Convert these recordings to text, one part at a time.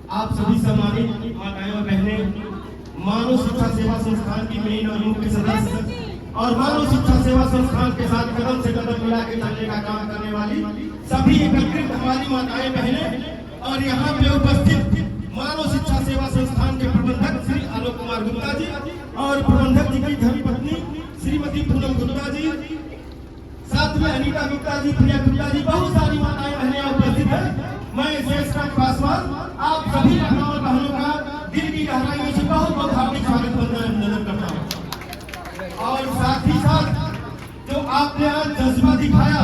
आप सभी सम्मानित माताएं और बहनें, मानव शिक्षा सेवा संस्थान की मेन और मुख्य सदस्य और मानव शिक्षा सेवा संस्थान के साथ कदम से कदम मिला के चलने का काम करने वाली सभी एकत्रित हमारी माताएं बहनें और यहाँ पे उपस्थित मानव शिक्षा सेवा संस्थान के प्रबंधक श्री आलोक कुमार गुप्ता जी और प्रबंधक जी की धर्मपत्नी श्रीमती पूनम गुप्ता जी, साथ में अनीता गुप्ता जी, प्रिया गुप्ता जी, बहुत सारी माताएं बहनें उपस्थित हैं। मैं शेषनाथ पासवान आप सभी माताओं और बहनों का दिल की गहराइयों से बहुत बहुत हार्दिक स्वागत अभिनंदन करता हूँ। और साथ ही साथ जो आपने आज जज्बा दिखाया,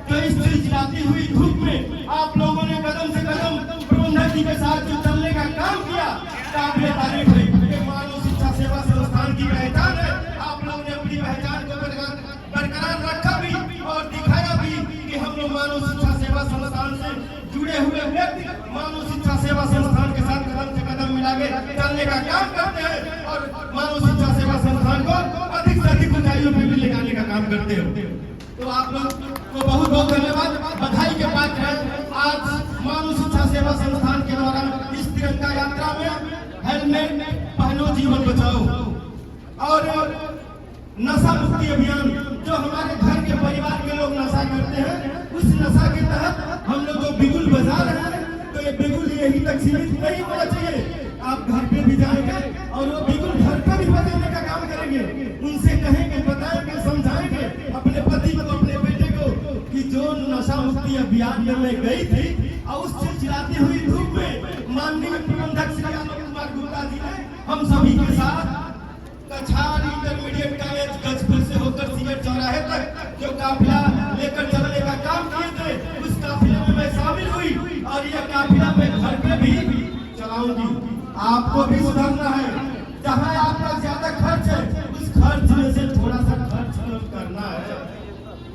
जो इस चिलचिलाती हुई धूप में आप लोगों ने कदम से कदम प्रबंधक जी के साथ जो चलने का काम किया, काबिल तारीफ है। मानव शिक्षा सेवा संस्थान की पहचान है। आप लोगों ने अपनी पहचान को बरकरार रखा भी और दिखाया भी कि हम लोग मानव शिक्षा सेवा संस्थान से जुड़े हुए व्यक्ति मानव शिक्षा सेवा संस्थान के साथ कदम से कदम मिला के चलने का काम करते हैं और मानव शिक्षा सेवा संस्थान को अधिक से अधिक ऊंचाइयों पर भी ले जाने का काम करते हैं। तो आप लोग को बहुत बहुत धन्यवाद, बधाई के पात्र हैं। आज मानव शिक्षा सेवा संस्थान के द्वारा इस तिरंगा यात्रा में हेलमेट पहनो जीवन बचाओ और नशा मुक्ति अभियान, जो हमारे घर के परिवार के लोग नशा करते हैं, उस नशा के तहत हम लोग जो बिगुल बजा रहे हैं, तो ये बिगुल यही तक सीमित नहीं होना चाहिए। आप घर पे भी जाएंगे और वो बिगुल घर पे भी बजाने का काम करेंगे, उनसे कहेंगे, बताएंगे, समझाएंगे अपने पति को, अपने बेटे को कि जो नशा मुक्ति अभियान में मैं गई थी और उस चिलचिलाती हुई धूप में माननीय प्रबंधक श्री आलोक कुमार गुप्ता जी ने हम सभी के साथ कछार इंटरमीडिएट कॉलेज गजपुर से होकर सिगरेट चौराहे तक जो काफिला लेकर चलने का काम किए थे, उस काफिले में मैं शामिल हुई और यह काफिला मैं घर पे भी चलाऊंगी। आपको भी सुधरना है। जहाँ आपका ज्यादा खर्च है, उस खर्च में से थोड़ा सा खर्च कम करना है।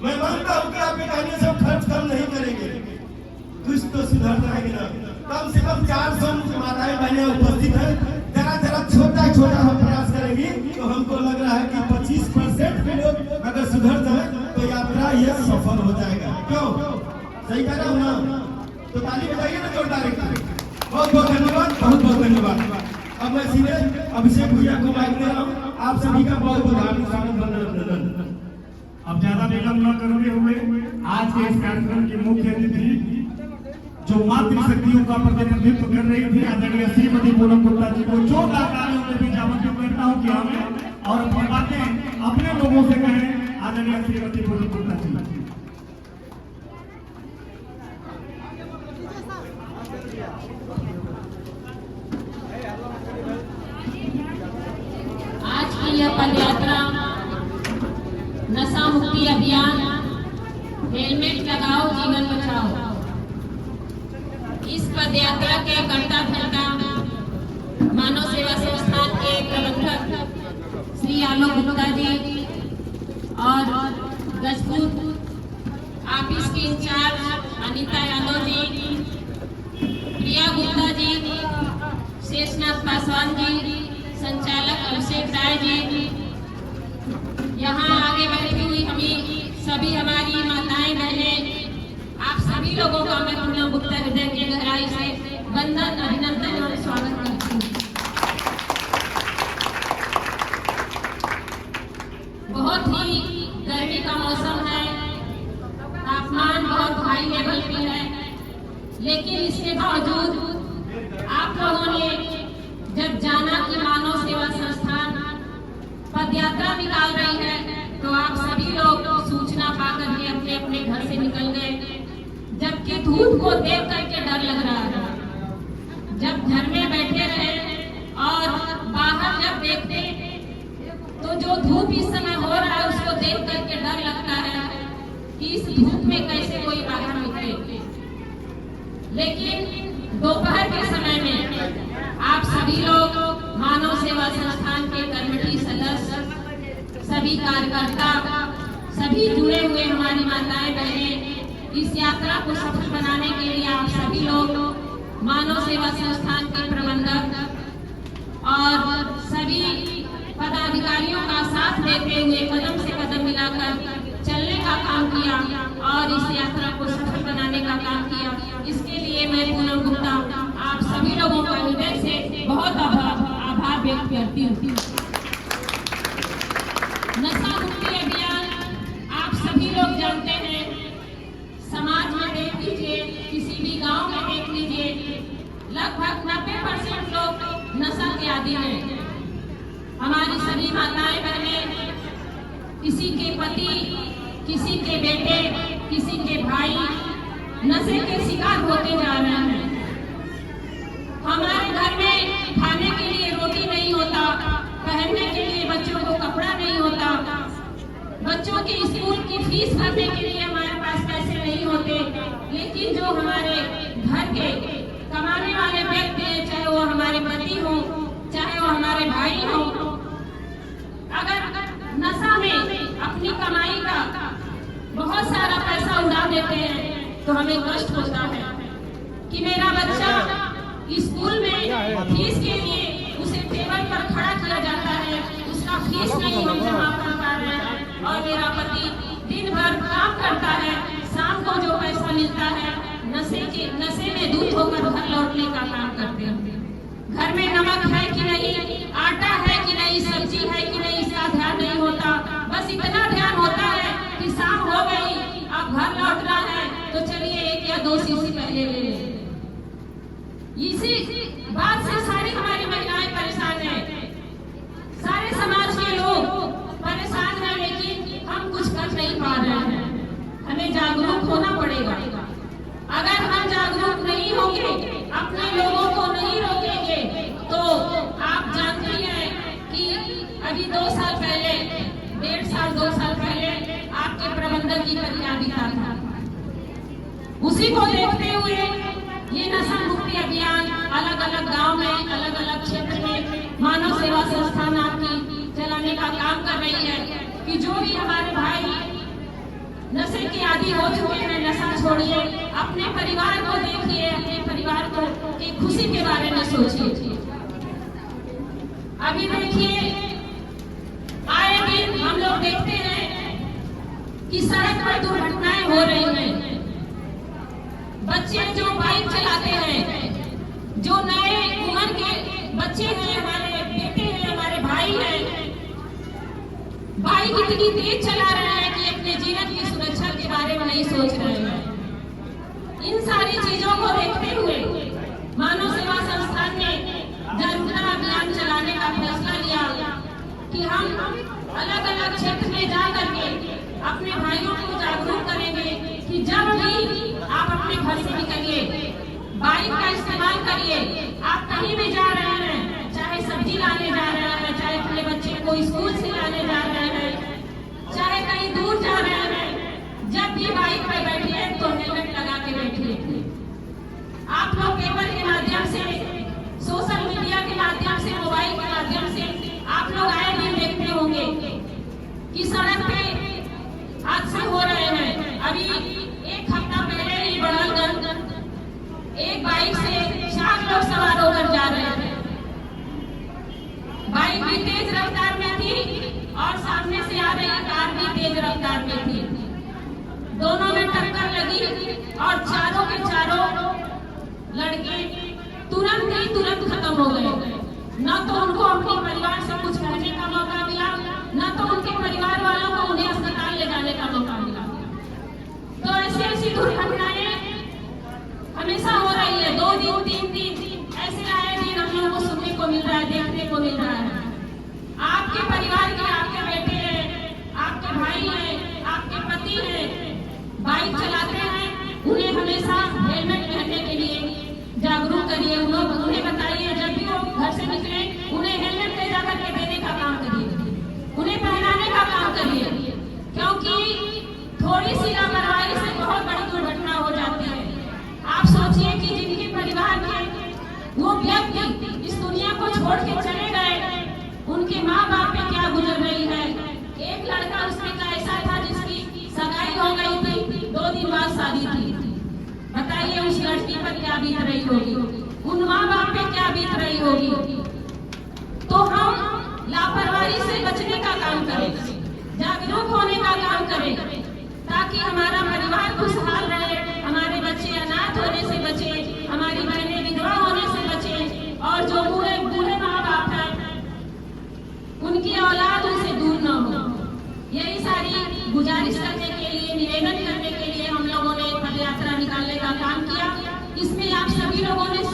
मैं मानता हूँ कि आप कहने से खर्च कम नहीं करेंगे, कुछ तो सुधरना है ना। कम से कम 400 माताएं बहनें उपस्थित है। जरा छोटा हम प्रयास करेंगे तो हमको लग रहा है कि 25% भी लोग अगर सुधर जाए तो यात्रा ये सफल हो जाएगा। क्यों? सही कह रहा हूँ ना? तो ताली बजाइए ना जोरदार। बहुत बहुत धन्यवाद, बहुत बहुत धन्यवाद। अब मैं सीधे अभिषेक भैया को माइक दे रहा हूँ। आप सभी का बहुत बहुत हार्दिक स्वागत अभिनंदन। अब ज्यादा विलंब न करते हुए आज के इस कार्यक्रम की मुख्य अतिथि जो मातृशक्तियों का प्रतिनिधित्व कर रही थी आदरणीय श्रीमती पूनम गुप्ता जी को जोरदार तालियों में भी आमंत्रित करता हूं कि हमें और अपनी बातें अपने लोगों से कहें। आदरणीय श्रीमती पूनम गुप्ता जी। आज की यह पदयात्रा नशा मुक्ति अभियान, हेलमेट लगाओ जीवन बचाओ, इस पदयात्रा के कर्ता धर्ता मानव सेवा संस्थान के प्रबंधक श्री आलोक गुप्ता जी और गजपुर ऑफिस की इंचार्ज अनीता यादव जी, प्रिया गुप्ता जी, शेषनाथ पासवान जी, संचालक अभिषेक राय जी, यहाँ आगे बैठी हुई सभी हमारी माताएं बहनें, आप सभी लोगों का मैं पूनम गुप्ता हृदय की गहराई से वंदन, अभिनंदन और स्वागत करती हूँ। बहुत ही गर्मी का मौसम है, तापमान बहुत हाई लेवल पे है, लेकिन इसके बावजूद आप लोगों ने जब जाना कि मानव सेवा संस्थान पदयात्रा निकाल रही है, तो आप सभी लोग सूचना पाकर के अपने अपने घर से निकल गए, जबकि धूप को देख करके डर लग रहा है। जब घर में बैठे रहे और बाहर जब देखते तो जो धूप इस समय हो रहा है उसको देख करके डर लगता है कि इस धूप में कैसे कोई बाहर निकले। लेकिन दोपहर के समय में आप सभी लोग मानव सेवा संस्थान के कर्मठी सदस्य, सभी कार्यकर्ता, सभी जुड़े हुए हमारी माताएं बहनें, इस यात्रा को सफल बनाने के लिए आप सभी लोग मानव सेवा संस्थान के प्रबंधक और सभी पदाधिकारियों का साथ देते हुए कदम से कदम मिलाकर चलने का काम किया और इस यात्रा को सफल बनाने का काम किया। इसके लिए मैं पूनम गुप्ता आप सभी लोगों करती हूँ। नशा मुक्ति अभियान आप सभी लोग जानते हैं, समाज में देख लीजिए, किसी भी गांव में देख लीजिए, लगभग 90% लोग नशा के आदी हैं। हमारी सभी माताएं बहनें, किसी के पति, किसी के बेटे, किसी के भाई नशे के शिकार होते जा रहे हैं। हमारे घर में खाने के लिए रोटी नहीं होता, पहनने के लिए बच्चों को कपड़ा नहीं होता, बच्चों की स्कूल की फीस भरने के लिए हमारे पास पैसे नहीं होते। लेकिन जो हमारे घर के कमाने वाले व्यक्ति हैं, चाहे वो हमारे पति हो, चाहे वो हमारे भाई हो, अगर नशा में अपनी कमाई का बहुत सारा पैसा उड़ा देते हैं तो हमें कष्ट होता है कि मेरा बच्चा स्कूल में फीस के लिए उसे टेबल पर खड़ा किया जाता है, उसका फीस नहीं हम जमा कर पा रहे हैं, और मेरा पति दिन भर काम करता है, शाम को जो पैसा मिलता है नशे में धुत होकर घर लौटने का काम करते हैं। घर में नमक है कि नहीं, आटा है कि नहीं, सब्जी है कि नहीं, इसका ध्यान नहीं होता। बस इतना ध्यान होता है कि शाम हो गई, अब घर लौटना है तो चलिए 1 या 2 शीशी पहले ले लें। इसी बात से सारी हमारी महिलाएं परेशान हैं, सारे समाज के लोग परेशान हैं, लेकिन हम कुछ कर नहीं पा रहे हैं। हमें जागरूक होना पड़ेगा। अगर हम जागरूक नहीं होंगे, अपने लोगों को नहीं रोकेंगे, तो आप जानती हैं कि अभी 2 साल पहले, 1.5 साल 2 साल पहले आपके प्रबंधन की कन्या दिखा था। उसी को देखते हुए ये नशा मुक्ति अभियान अलग अलग गांव में, अलग अलग क्षेत्र में मानव सेवा संस्थान आपकी चलाने का काम कर रही है कि जो भी हमारे भाई नशे के आदी हो चुके हैं, नशा छोड़िए, अपने परिवार को देखिए, अपने परिवार को की खुशी के बारे में सोचिए। अभी देखिए, आए दिन हम लोग देखते हैं कि सड़क पर दुर्घटनाएं हो रही हैं। बच्चे जो बाइक चलाते हैं, जो नए उम्र के बच्चे हैं, हमारे बेटे हैं, हमारे भाई हैं, बाइक इतनी तेज चला रहे हैं कि अपने जीवन की सुरक्षा के बारे में नहीं सोच रहे हैं। इन सारी चीजों को देखते हुए मानव सेवा संस्थान ने जागरूकता अभियान चलाने का फैसला लिया कि हम अलग अलग क्षेत्र में जा करके अपने भाइयों को जागरूक करेंगे कि जब भी आप अपने घर से निकलिए, बाइक का इस्तेमाल करिए। आप कहीं भी जा रहे हैं, चाहे सब्जी लाने जा रहे हैं, चाहे अपने बच्चे को स्कूल से लाने जा रहे हैं, चाहे कहीं दूर जा रहे हैं, जब भी बाइक पर बैठिए तो हेलमेट लगा के बैठिए। आप लोग पेपर के माध्यम से, सोशल मीडिया के माध्यम से, मोबाइल के माध्यम से आप लोग आए दिन देखते होंगे कि सड़क पे हादसे हो रहे हैं। अभी 1 हफ्ता पहले ही बड़लगंज एक बाइक से 4 लोग सवार होकर जा रहे थे। बाइक भी तेज रफ्तार में थी और सामने से आ रही कार भी तेज रफ्तार में थी। दोनों में टक्कर लगी और चारों के चारों लड़के तुरंत खत्म हो गए। न तो उनको अपने परिवार से कुछ कहने का मौका मिला, न तो उनके परिवार वालों को उन्हें अस्पताल ले जाने का मौका मिला। तो ऐसी दुर्घटनाएं हमेशा हो रही है। 2 दिन 3 दिन ऐसे आए दिन हम लोगों को सुनने को मिल रहा है, देखने को मिल रहा है। आपके परिवार के, आपके बेटे हैं, आपके भाई हैं, आपके पति हैं, बाइक चलाते हैं, उन्हें हमेशा हेलमेट पहनने के लिए जागरूक करिए। उन्हें बताइए, जब भी वो घर से निकले उन्हें हेलमेट ले जाकर के देने का काम करिए, उन्हें पहनाने का काम करिए, क्योंकि थोड़ी सी लापरवाही से बहुत बड़ी दुर्घटना हो जाती है। आप सोचिए कि जिनके परिवार में वो व्यक्ति इस दुनिया को छोड़ के चले गए, उनके माँ बाप पे क्या गुजर रही है। एक लड़का उसमें का ऐसा था जिसकी सगाई हो गई थी, 2 दिन बाद शादी थी। बताइए उस लड़की पर क्या बीत रही होगी, उन माँ बाप पे क्या बीत रही होगी। तो हम लापरवाही से बचने का काम करें, जागरूक होने का काम करें, ताकि हमारा परिवार खुशहाल रहे, हमारे बच्चे अनाथ होने से बचे, हमारी बहनें विधवा होने से बचे, और जो बूढ़े माँ बाप हैं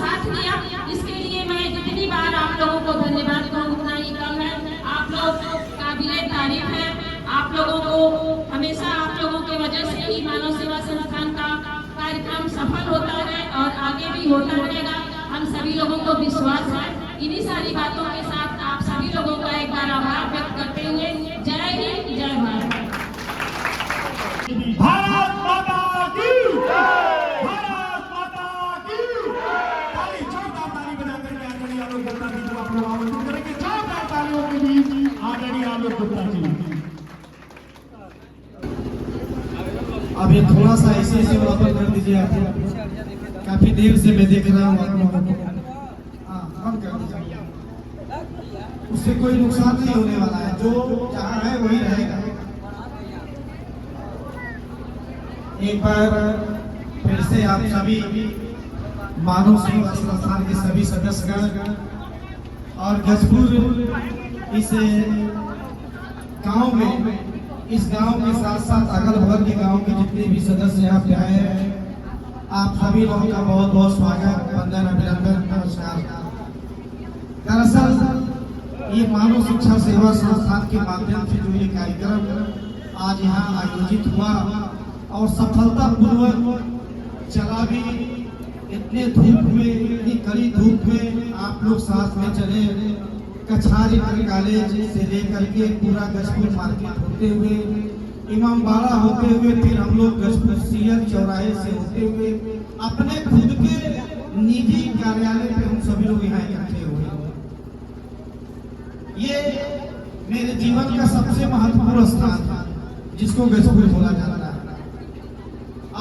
साथ दिया, इसके लिए मैं जितनी बार आप लोगों को धन्यवाद कहूँ उतना ही कम है। आप लोग काबिले तारीफ है। आप लोगों को हमेशा आप लोगों के वजह से ही मानव सेवा संस्थान का कार्यक्रम सफल होता है और आगे भी होता रहेगा। हम सभी लोगों को विश्वास है। इन्हीं सारी बातों के साथ आप सभी लोगों का एक बार आभार व्यक्त करते हुए जय हिंद, जय भारत। भारत माता की जय, भारत माता की ताली, जोरदार ताली बजा करके आदरणीय आलोक गुप्ता जी को आप लोग आमंत्रित करेंगे। जोरदार तालियों के बीच आदरणीय आलोक गुप्ता जी। अब ये थोड़ा सा ऐसे वापस कर दीजिए। आप काफी देर से मैं देख रहा हूँ आप लोगों को। बंद कर दीजिए, उससे कोई नुकसान नहीं होने वाला है। जो जहाँ है वही रहेगा। एक बार फिर से आप सभी मानव सेवा संस्थान के सभी सदस्यगण और गजपुर इस गांव में, इस गांव के साथ साथ अगल बगल के गांव के जितने भी सदस्य यहाँ पे आए हैं, आप सभी लोगों का बहुत बहुत स्वागत, वंदन, अभिनंदन, नमस्कार। दरअसल ये मानव शिक्षा सेवा संस्थान के माध्यम से जो ये कार्यक्रम आज यहाँ आयोजित हुआ और सफलतापूर्वक चला भी, इतने धूप में, इतनी कड़ी धूप में आप लोग साथ में चले, कछारी कॉलेज से लेकर के पूरा गजपुर मार्केट होते हुए, इमामबाड़ा होते हुए, फिर हम लोग गजपुर सीएम चौराहे से होते हुए अपने खुद के निजी कार्यालय पे हम सभी लोग यहाँ इकट्ठे हुए। ये मेरे जीवन का सबसे महत्वपूर्ण स्थान था जिसको गजपुर बोला जाता है।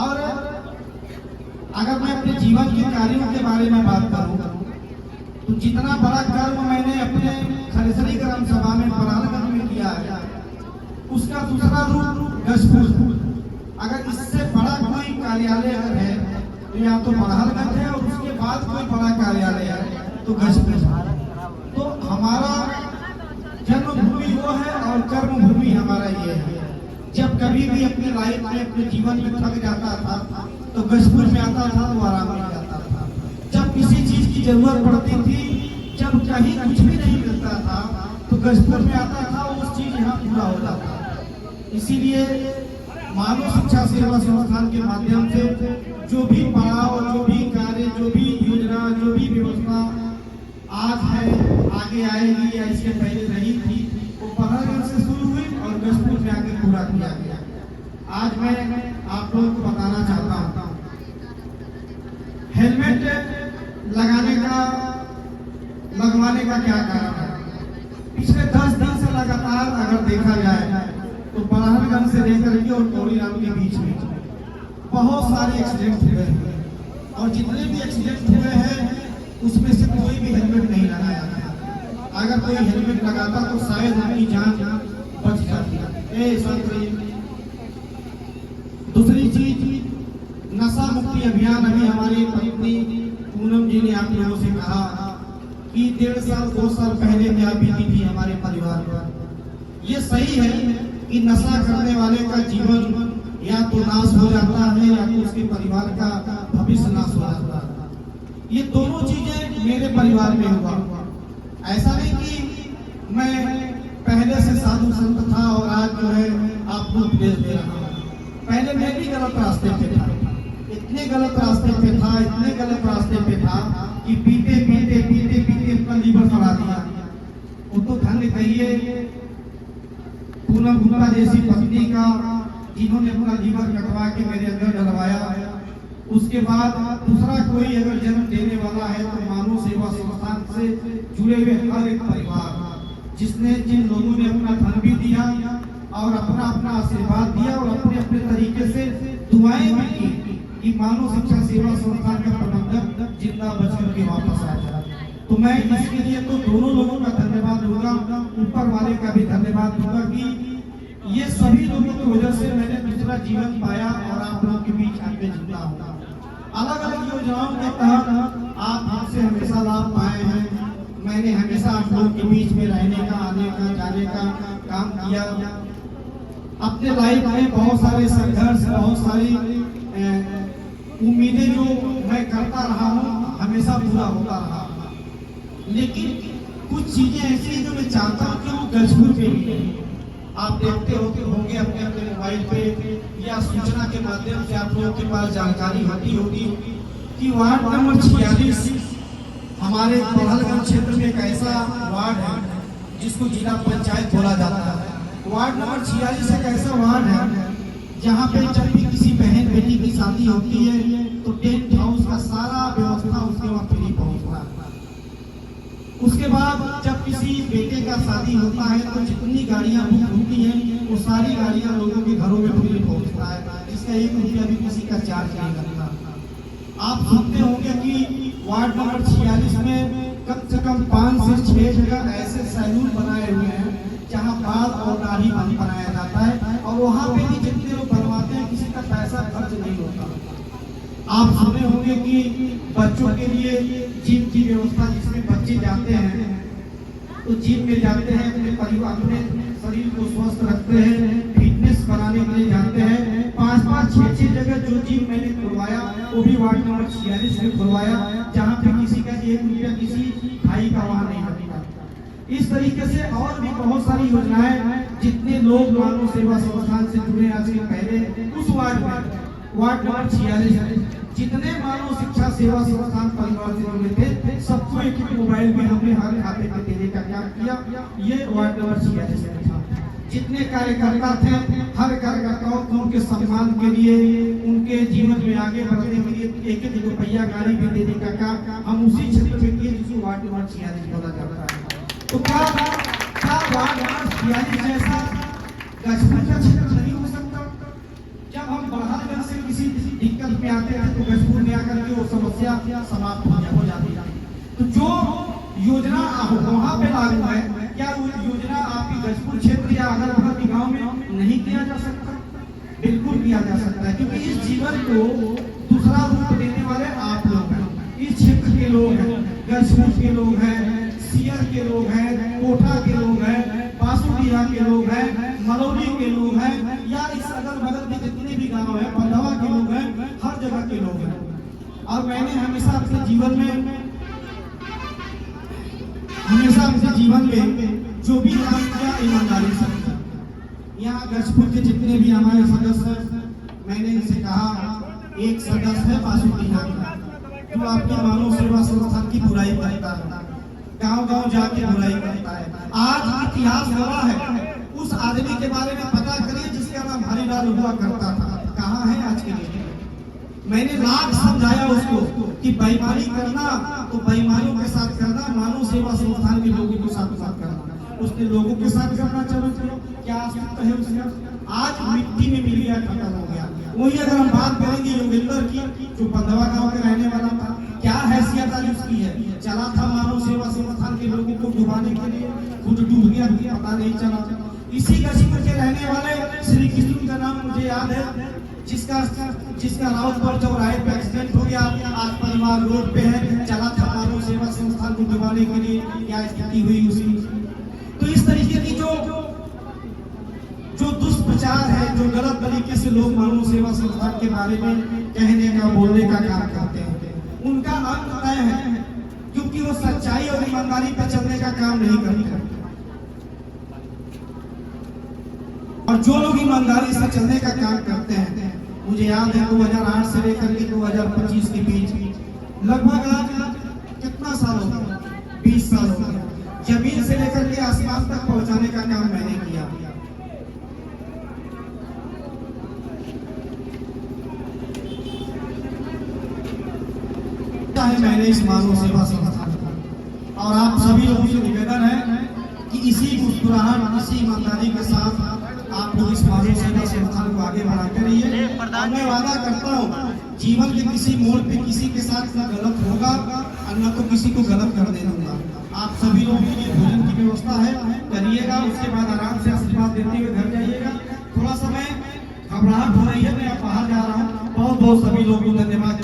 और अगर मैं अपने जीवन के कार्यों के बारे में बात करूं तो जितना बड़ा कर्म मैंने अपने खरेसरी ग्राम सभा में परालगंज में किया है, उसका दूसरा रूप गजपुर। अगर इससे बड़ा कोई कार्यालय है तो या तो परालगंज है और उसके बाद कोई बड़ा कार्यालय है तो गजपुर। तो हमारा जन्मभूमि वो है और कर्मभूमि हमारा ये है। जब कभी भी अपने लाइफ में, अपने जीवन में थक जाता था तो गजपुर में आता था तो आराम मिल जाता था। जब किसी चीज की जरूरत पड़ती थी, जब कहीं कुछ भी नहीं मिलता था तो गजपुर में आता था, उस चीज यहाँ पूरा हो जाता। इसीलिए मानव शिक्षा सेवा संस्थान के माध्यम से जो भी पड़ाव, जो भी कार्य, जो भी योजना, जो भी व्यवस्था आज है, आगे आएगी या इसके पहले रही थी, वो परागंज से शुरू हुई और गजपुर में आगे पूरा किया गया। आज मैं आप लोगों को बताना चाहता हूँ हेलमेट लगवाने का क्या कारण है। पिछले 10 दिन से लगातार अगर देखा जाए तो परागंज से लेकर के और गौरीराम के बीच में बहुत सारे एक्सीडेंट हुए हैं और जितने भी एक्सीडेंट हुए हैं उसमें से कोई भी हेलमेट नहीं लगाया था। अगर कोई हेलमेट लगाता तो शायद उनकी जान बच जाती। दूसरी चीज, नशा मुक्ति अभियान अभी हमारी पत्नी पूनम जी ने आप लोगों से कहा कि 1.5 साल 2 साल पहले क्या बीती थी हमारे परिवार पर। ये सही है कि नशा करने वाले का जीवन या तो नाश हो जाता है या तो उसके परिवार का भविष्य नाश हो जाता है। ये दोनों चीजें मेरे परिवार में हुआ। ऐसा नहीं कि मैं पहले से साधु संत था और आज जो है आपको उपदेश दे रहा हूँ। पहले मैं भी गलत रास्ते पे था, इतने गलत रास्ते पे था, इतने गलत रास्ते पे था कि पीते पीते पीते पीते अपना लीवर सड़ा दिया। वो तो धन्य कहिए पूनम गुप्ता जैसी पत्नी का, जिन्होंने अपना लीवर कटवा के मेरे अंदर डलवाया। उसके बाद दूसरा कोई अगर जन्म देने वाला है तो मानव सेवा संस्थान से जुड़े हुए हर एक परिवार, जिन लोगों ने अपना धन भी दिया और अपना अपना आशीर्वाद दिया और अपने अपने तरीके से दुआएं भी की कि मानव शिक्षा सेवा संस्थान का प्रबंधक जिंदा बच करके वापस आ जाए। तो मैं इसके लिए तो दोनों लोगों का धन्यवाद दूंगा, ऊपर वाले का भी धन्यवाद दूंगा कि ये सभी लोगों की वजह से मैंने दूसरा जीवन पाया और आप लोगों के बीच आके जुड़ा हूँ। अलग अलग योजनाओं के तहत आप हमसे हमेशा लाभ पाए हैं। मैंने हमेशा आप लोगों के बीच में रहने का, आने का, जाने का काम किया। अपने लाइफ में बहुत सारे संघर्ष, बहुत सारी उम्मीदें जो मैं करता रहा हूँ, हमेशा हमेशा पूरा होता रहा, लेकिन कुछ चीजें ऐसी हैं जो मैं चाहता हूँ कि वो गजपुर पे भी है। आप देखते होंगे अपने अपने मोबाइल पे या सूचना के माध्यम से आप लोगों के पास जानकारी होती होगी कि वार्ड नंबर 46 हमारे कोल्हारगंज क्षेत्र में एक ऐसा वार्ड है जिसको जिला पंचायत बोला जाता है। वार्ड नंबर 46 एक ऐसा वार्ड है जहाँ पे जब भी किसी बहन बेटी की शादी होती है तो टेंट हाउस का सारा व्यवस्था उसके वहाँ फ्री पहुँचता है। उसके बाद जब किसी बेटे का शादी होता है तो जितनी गाड़ियां बुक होती हैं वो सारी गाड़ियां लोगों के घरों में फ्री पहुंचता है, इसका 1 रुपया भी किसी का चार्ज नहीं लगता। आप सुनते होंगे कि वार्ड नंबर 46 में कम से कम 5 से 6 जगह ऐसे सैलून बनाए हुए हैं जहां बाल और दाढ़ी बनाया जाता है, और वहां पे भी जितने लोग बनवाते हैं किसी का पैसा खर्च नहीं होता। आप सुने होंगे कि बच्चों के लिए जिम की व्यवस्था, जिसमें बच्चे जाते हैं तो जिम में जाते हैं, अपने परिवार अपने शरीर को स्वस्थ रखते हैं, फिटनेस बनाने के लिए जाते हैं। 5-5, 6-6 जगह जो जिम मैंने खुलवाया वो भी वार्ड नंबर 46 में खुलवाया, जहाँ पे किसी का 1 रुपया किसी भाई का वहाँ नहीं लगता। इस तरीके से और भी बहुत सारी योजनाएं, जितने लोग मानव सेवा संस्थान से जुड़े आज के पहले उस वार्ड नंबर 46 जितने मानव शिक्षा सेवा संस्थान परिवार से जुड़े थे सबको एक मोबाइल में हमने हर खाते में देने का क्या किया, ये वार्ड नंबर 46 में था। जितने कार्यकर्ता थे हर कार्यकर्ताओं को उनके सम्मान के लिए, उनके जीवन में आगे बढ़ने के लिए 1-1 रुपया गाड़ी भी देने का काम हम उसी क्षेत्र में किए जिसको वार्ड नंबर 46 बोला जाता है। तो क्या वार्ड नंबर 46 जैसा गजपुर का क्षेत्र नहीं हो सकता? जब हम बड़हलगंज से किसी दिक्कत में आते हैं तो गजपुर में आकर के वो समस्या समाप्त हो जाती है। तो जो योजना वहाँ पे लागू है, क्या वो योजना आपकी गजपुर क्षेत्र या अगल बगल के गाँव में नहीं किया जा सकता? बिल्कुल किया जा सकता है, क्योंकि इस जीवन को दूसरा रूप देने वाले आप लोग हैं, इस क्षेत्र के लोग हैं, गजपुर के लोग हैं, सियर के लोग हैं, कोटा के लोग हैं, बासुकिया के लोग हैं, मलौली के लोग हैं, या इस अगल बगल के जितने भी गांव हैं, पंडवा के लोग हैं, हर जगह के लोग हैं। और मैंने हमेशा अपने जीवन में जो भी काम किया ईमानदारी से। यहाँ गजपुर के जितने भी हमारे सदस्य, मैंने इनसे कहा, एक सदस्य है बासुकिया का जो आपकी मानव सेवा संस्थान की बुराई करता है, गांव-गांव जाके बुराई करता है। आज इतिहास गवाह है, उस आदमी के बारे में पता करिए जिसका नाम हरिलाल हुआ करता था, कहाँ है आज के लिए। मैंने लाख समझाया उसको कि बेईमानी करना तो बेईमानियों के साथ करना, मानव सेवा संस्थान के लोगों के साथ करना। उसने लोगों के साथ करना चलो क्या अस्तित्व है उसका? आज मिट्टी में मिल गया, खत्म हो गया। वही अगर हम बात करेंगे योगेंद्र की, जो पंडवा गांव के रहने वाला था, क्या हैसियत आज उसकी है? चला था मानव सेवा संस्थान के लोगों को डुबाने के लिए, खुद डूब गया, पता नहीं चला। इसी गजपुर के रहने वाले श्री कृष्ण का नाम मुझे याद है, जिसका राउतपुर चौराहे पे एक्सीडेंट हो गया, आज परिवार रोड पे है, चला था मानव सेवा संस्थान को डुबाने के लिए, क्या स्थिति हुई उसकी। तो इस तरीके की जो दुष्प्रचार है, जो गलत तरीके से लोग मानव सेवा संस्थान के बारे में कहने का, बोलने का काम करते हैं, उनका अंत तय है, क्योंकि वो सच्चाई और ईमानदारी पर चलने का काम नहीं करते। और जो लोग ईमानदारी से चलने का काम करते हैं, मुझे याद है 2008 से लेकर के 2025 के बीच लगभग कितना साल हो गया, 20 साल हो गया, जमीन से लेकर के आसमान तक पहुंचाने का काम मैंने किया। मैंने इस मानव सेवा संस्थान का, और आप सभी लोगों से निवेदन है कि इसी मुस्कुराहट, इसी ईमानदारी के साथ आप लोग इस मानव सेवा संस्थान को आगे बढ़ाते रहिए। और मैं वादा करता हूँ जीवन के किसी मोड़ पे किसी के साथ न गलत होगा और न तो किसी को गलत कर दे दूंगा। आप सभी लोगों के लिए भोजन की व्यवस्था है, करिएगा, उसके बाद आराम से आशीर्वाद देते हुए घर जाइएगा। थोड़ा समय घबराहट हो रही है, मैं बाहर जा रहा हूँ। बहुत बहुत सभी लोगों को धन्यवाद।